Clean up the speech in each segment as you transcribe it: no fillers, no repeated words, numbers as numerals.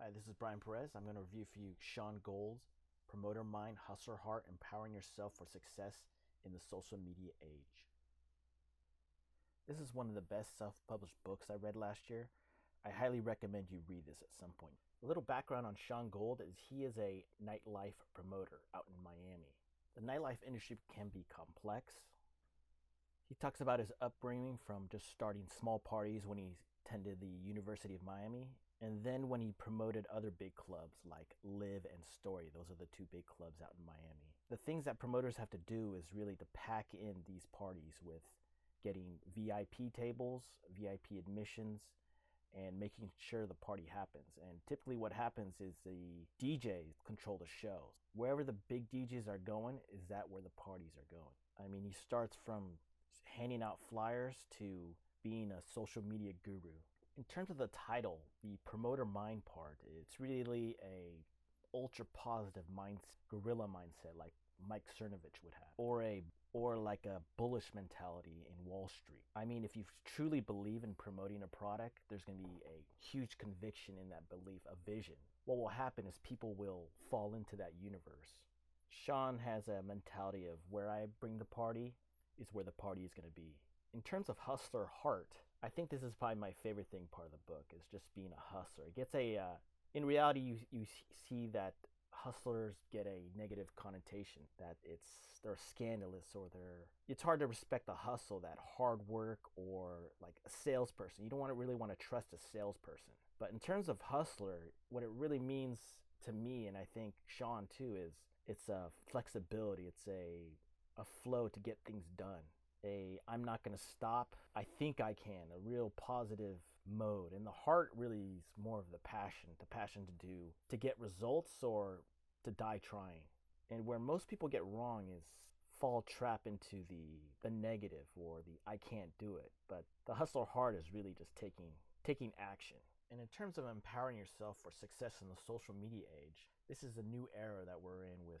Hi, this is Brian Perez. I'm going to review for you Shaun Gold's Promoter Mind, Hustler Heart, Empowering Yourself for Success in the Social Media Age. This is one of the best self-published books I read last year. I highly recommend you read this at some point. A little background on Shaun Gold is he is a nightlife promoter out in Miami. The nightlife industry can be complex. He talks about his upbringing from just starting small parties when he attended the University of Miami, and then when he promoted other big clubs like Live and Story. Those are the two big clubs out in Miami. The things that promoters have to do is really to pack in these parties with getting VIP tables, VIP admissions, and making sure the party happens. And typically what happens is the DJs control the shows. Wherever the big DJs are going, is that where the parties are going. I mean, he starts from handing out flyers to being a social media guru. In terms of the title, the promoter mind part, it's really a ultra positive mindset, guerrilla mindset like Mike Cernovich would have, or like a bullish mentality in Wall Street. I mean, if you truly believe in promoting a product, there's going to be a huge conviction in that belief, a vision. What will happen is people will fall into that universe. Shaun has a mentality of where I bring the party is where the party is going to be. In terms of hustler heart, I think this is probably my favorite thing part of the book is just being a hustler. It gets in reality, you see that hustlers get a negative connotation, that they're scandalous or it's hard to respect the hustle, that hard work, or like a salesperson. You don't really want to trust a salesperson. But in terms of hustler, what it really means to me, and I think Shaun too, is it's a flexibility. It's a flow to get things done. I'm not going to stop, I think I can, a real positive mode. And the heart really is more of the passion to get results or to die trying. And where most people get wrong is fall trap into the negative or the I can't do it. But the hustler heart is really just taking action. And in terms of empowering yourself for success in the social media age, this is a new era that we're in with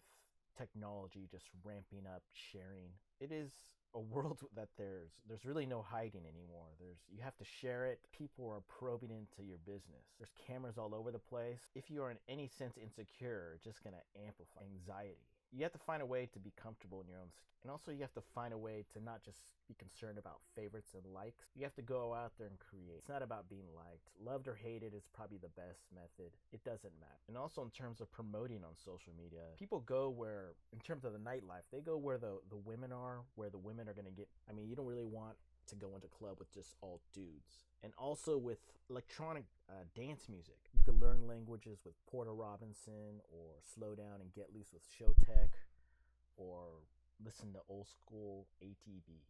technology just ramping up, sharing. It is a world that there's really no hiding anymore. You have to share it. People are probing into your business. There's cameras all over the place. If you are in any sense insecure, it's just going to amplify anxiety. You have to find a way to be comfortable in your own skin. And also you have to find a way to not just be concerned about favorites and likes. You have to go out there and create. It's not about being liked. Loved or hated is probably the best method. It doesn't matter. And also in terms of promoting on social media, people go where, in terms of the nightlife, they go where the women are, where the women are going to get, I mean, you don't really want to go into a club with just all dudes. And also with electronic dance music, you can learn languages with Porter Robinson, or slow down and get loose with Showtech, or listen to old school ATB.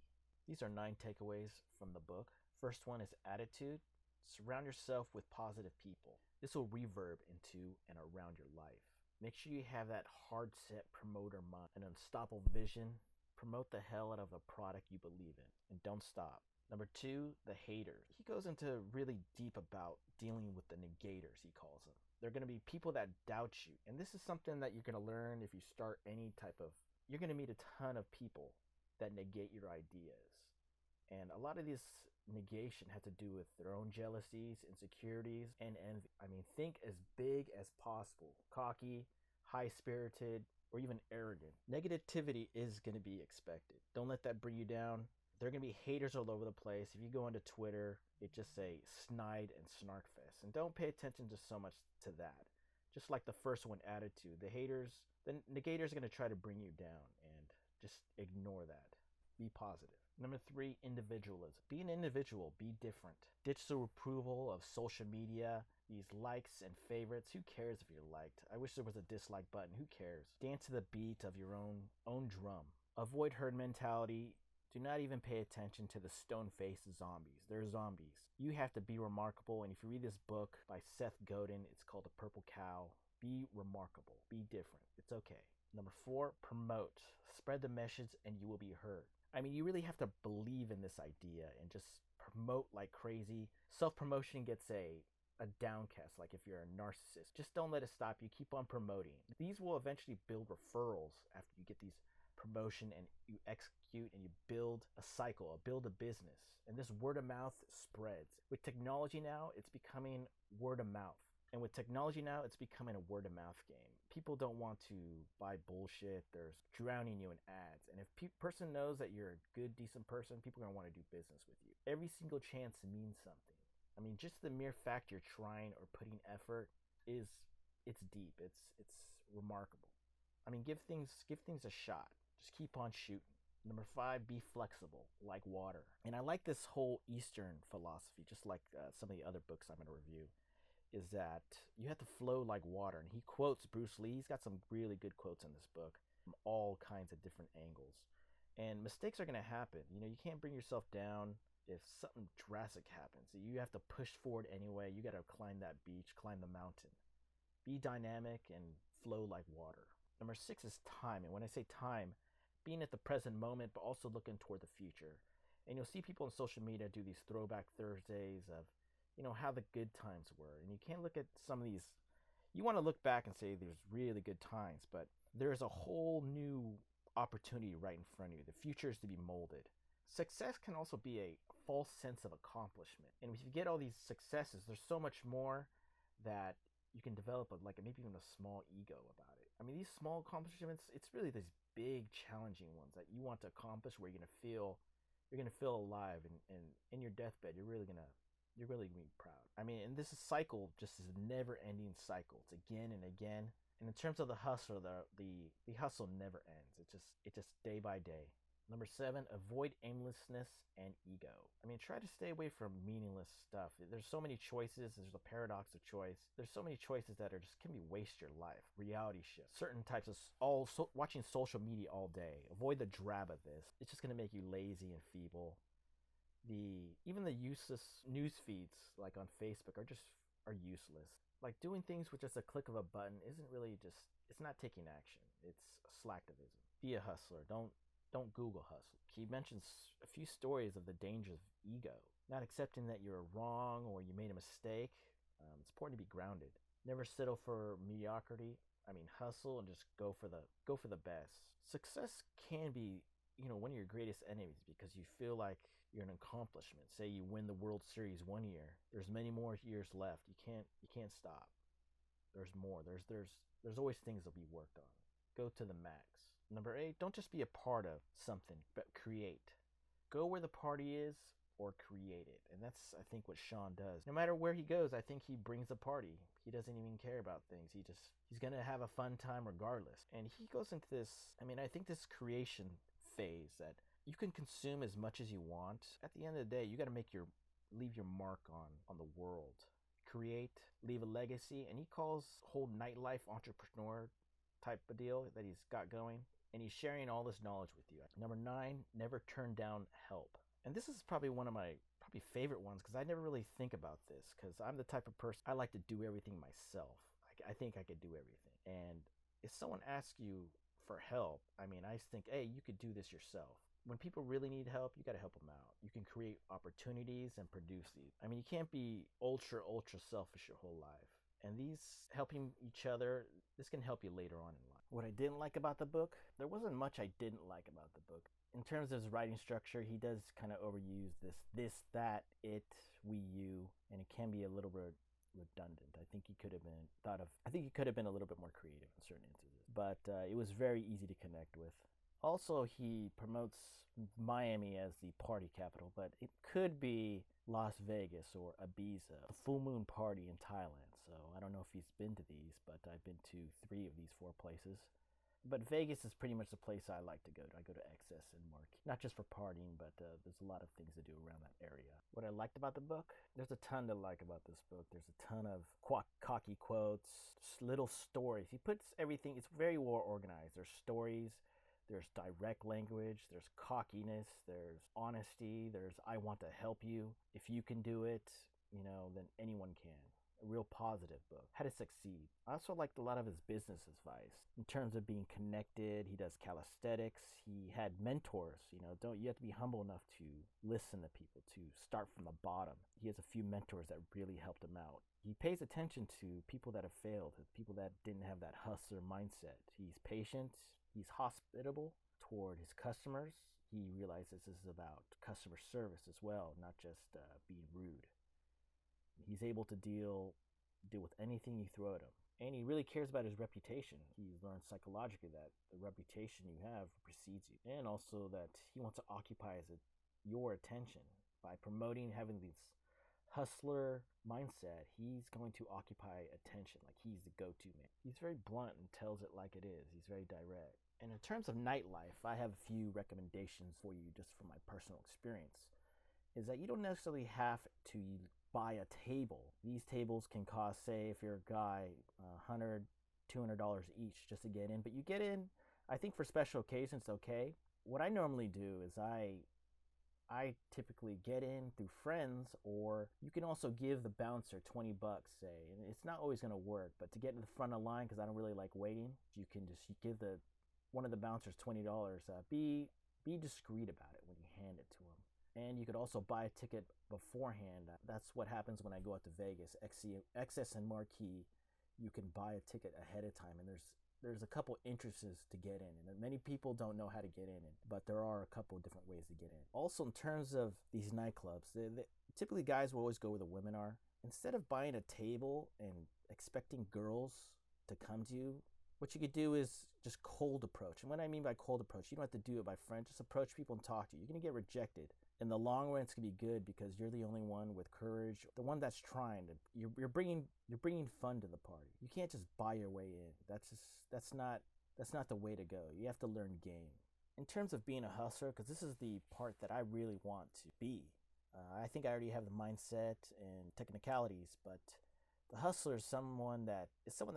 These are 9 takeaways from the book. First one is attitude. Surround yourself with positive people. This will reverb into and around your life. Make sure you have that hard set promoter mind, an unstoppable vision. Promote the hell out of a product you believe in, and don't stop. Number 2, the haters. He goes into really deep about dealing with the negators, he calls them. They're going to be people that doubt you. And this is something that you're going to learn if you start any type of, you're going to meet a ton of people that negate your ideas. And a lot of this negation has to do with their own jealousies, insecurities, and envy. I mean, think as big as possible. Cocky, high-spirited, or even arrogant. Negativity is going to be expected. Don't let that bring you down. There are going to be haters all over the place. If you go into Twitter, it just say snide and snark fest. And don't pay attention to so much to that. Just like the first one, attitude. The haters, the negators are going to try to bring you down, and just ignore that. Be positive. Number 3, individualism. Be an individual. Be different. Ditch the approval of social media, these likes and favorites. Who cares if you're liked? I wish there was a dislike button. Who cares? Dance to the beat of your own drum. Avoid herd mentality. Do not even pay attention to the stone-faced zombies. They're zombies. You have to be remarkable. And if you read this book by Seth Godin, it's called The Purple Cow. Be remarkable. Be different. It's okay. Number 4, promote. Spread the message and you will be heard. I mean, you really have to believe in this idea and just promote like crazy. Self-promotion gets a downcast, like if you're a narcissist. Just don't let it stop you. Keep on promoting. These will eventually build referrals after you get these promotion and you execute and you build a cycle, build a business. And this word of mouth spreads. With technology now, it's becoming word of mouth. And with technology now, it's becoming a word of mouth game. People don't want to buy bullshit. There's drowning you in ads. And if person knows that you're a good, decent person, people are going to want to do business with you. Every single chance means something. I mean, just the mere fact you're trying or putting effort is it's deep. It's remarkable. I mean, give things a shot. Just keep on shooting. Number 5, be flexible, like water. And I like this whole Eastern philosophy, just like some of the other books I'm going to review, is that you have to flow like water. And he quotes Bruce Lee. He's got some really good quotes in this book from all kinds of different angles. And mistakes are going to happen. You know, you can't bring yourself down if something drastic happens. You have to push forward anyway. You got to climb that beach, climb the mountain. Be dynamic and flow like water. Number 6 is time. And when I say time, being at the present moment, but also looking toward the future. And you'll see people on social media do these throwback Thursdays of, you know, how the good times were. And you can't look at some of these. You want to look back and say there's really good times, but there's a whole new opportunity right in front of you. The future is to be molded. Success can also be a false sense of accomplishment. And if you get all these successes, there's so much more that you can develop maybe even a small ego about it. I mean, these small accomplishments, it's really these big challenging ones that you want to accomplish where you're gonna feel alive, and in your deathbed you're really gonna be proud. I mean, and this cycle just is a never ending cycle. It's again and again. And in terms of the hustle, the hustle never ends. It just day by day. Number 7, avoid aimlessness and ego. I mean, try to stay away from meaningless stuff. There's so many choices. There's the paradox of choice. There's so many choices that can be waste your life. Reality shifts. Certain types of watching social media all day. Avoid the drab of this. It's just going to make you lazy and feeble. Even the useless news feeds like on Facebook are useless. Like doing things with just a click of a button isn't really it's not taking action. It's slacktivism. Be a hustler. Don't Google hustle. He mentions a few stories of the dangers of ego, not accepting that you're wrong or you made a mistake. It's important to be grounded. Never settle for mediocrity. I mean, hustle and just go for the best. Success can be, one of your greatest enemies because you feel like you're an accomplishment. Say you win the World Series one year, there's many more years left. You can't stop. There's more. There's always things that'll be worked on. Go to the max. Number 8, don't just be a part of something, but create. Go where the party is or create it. And that's, I think, what Shaun does. No matter where he goes, I think he brings a party. He doesn't even care about things. He's going to have a fun time regardless. And he goes into this, I think this creation phase that you can consume as much as you want. At the end of the day, you got to leave your mark on the world. Create, leave a legacy. And he calls whole nightlife entrepreneur type of deal that he's got going. And he's sharing all this knowledge with you. Number 9, never turn down help. And this is probably one of my favorite ones because I never really think about this because I'm the type of person, I like to do everything myself. I think I could do everything. And if someone asks you for help, I just think, hey, you could do this yourself. When people really need help, you got to help them out. You can create opportunities and produce these. You can't be ultra selfish your whole life. And these helping each other, this can help you later on in life. What I didn't like about the book, there wasn't much I didn't like about the book. In terms of his writing structure, he does kind of overuse this, that, it, we, you, and it can be a little bit redundant. I think he could have been a little bit more creative in certain instances. But it was very easy to connect with. Also, he promotes Miami as the party capital, but it could be Las Vegas or Ibiza, a full moon party in Thailand. So I don't know if he's been to these, but I've been to 3 of these 4 places. But Vegas is pretty much the place I like to go to. I go to Excess and Marquee, not just for partying, but there's a lot of things to do around that area. What I liked about the book, there's a ton to like about this book. There's a ton of cocky quotes, little stories. He puts everything, it's very well organized. There's stories, there's direct language, there's cockiness, there's honesty, there's I want to help you. If you can do it, then anyone can. A real positive book. How to succeed. I also liked a lot of his business advice in terms of being connected. He does calisthenics. He had mentors. You have to be humble enough to listen to people, to start from the bottom. He has a few mentors that really helped him out. He pays attention to people that have failed, people that didn't have that hustler mindset. He's patient. He's hospitable toward his customers. He realizes this is about customer service as well, not just being rude. He's able to deal deal with anything you throw at him. And he really cares about his reputation. He learned psychologically that the reputation you have precedes you, and also that he wants to occupy your attention by promoting having this hustler mindset. He's going to occupy attention, like he's the go-to man. He's very blunt and tells it like it is. He's very direct. And in terms of nightlife, I have a few recommendations for you just from my personal experience. Is that you don't necessarily have to buy a table. These tables can cost, say, if you're a guy, $100, $200 each just to get in. But you get in, I think for special occasions, okay. What I normally do is I typically get in through friends, or you can also give the bouncer $20, say, and it's not always going to work, but to get in the front of the line, because I don't really like waiting, you can just give one of the bouncers $20. Be discreet about it when you hand it to them. And you could also buy a ticket beforehand. That's what happens when I go out to Vegas. Excess and Marquee, you can buy a ticket ahead of time, and there's a couple entrances to get in, and many people don't know how to get in, but there are a couple of different ways to get in. Also, in terms of these nightclubs, typically guys will always go where the women are. Instead of buying a table and expecting girls to come to you, what you could do is just cold approach. And what I mean by cold approach, you don't have to do it by friends. Just approach people and talk to you. You're going to get rejected. In the long run, it's going to be good because you're the only one with courage, the one that's trying to. You're bringing fun to the party. You can't just buy your way in. That's not the way to go. You have to learn game. In terms of being a hustler, because this is the part that I really want to be. I think I already have the mindset and technicalities, but the hustler is someone that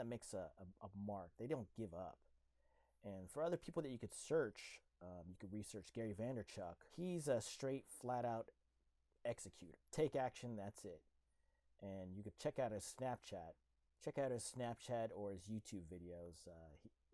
makes a mark. They don't give up. And for other people that you could search, you could research Gary Vaynerchuk. He's a straight, flat-out executor. Take action, that's it. And you could check out his Snapchat. Check out his Snapchat or his YouTube videos.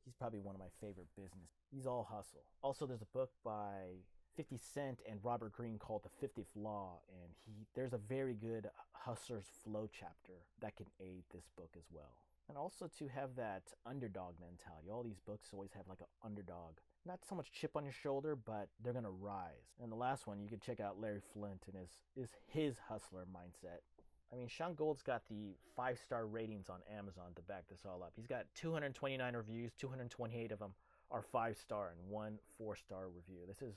He's probably one of my favorite business. He's all hustle. Also, there's a book by 50 Cent and Robert Greene called The 50th Law, and there's a very good hustler's flow chapter that can aid this book as well. And also to have that underdog mentality. All these books always have like an underdog. Not so much chip on your shoulder, but they're going to rise. And the last one, you can check out Larry Flint and his hustler mindset. I mean, Shaun Gold's got the 5-star ratings on Amazon to back this all up. He's got 229 reviews, 228 of them are 5-star and 1 4-star review. This is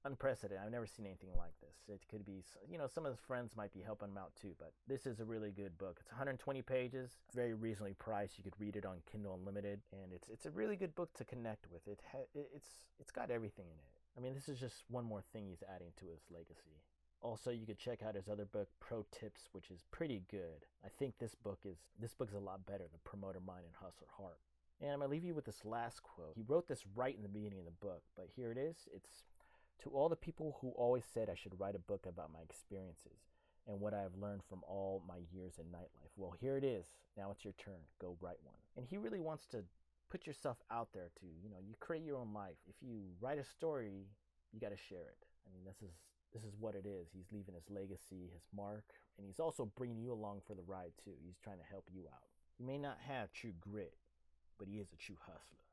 unprecedented. I've never seen anything like this. It could be, some of his friends might be helping him out too, but this is a really good book. It's 120 pages, very reasonably priced. You could read it on Kindle Unlimited, and it's a really good book to connect with. It's got everything in it. I mean, this is just one more thing he's adding to his legacy. Also, you could check out his other book, Pro Tips, which is pretty good. I think this book is a lot better than Promoter Mind and Hustler Heart. And I'm going to leave you with this last quote. He wrote this right in the beginning of the book, but here it is. It's, "To all the people who always said I should write a book about my experiences and what I have learned from all my years in nightlife. Well, here it is. Now it's your turn. Go write one." And he really wants to put yourself out there to, you create your own life. If you write a story, you got to share it. I mean, this is what it is. He's leaving his legacy, his mark, and he's also bringing you along for the ride too. He's trying to help you out. He may not have true grit, but he is a true hustler.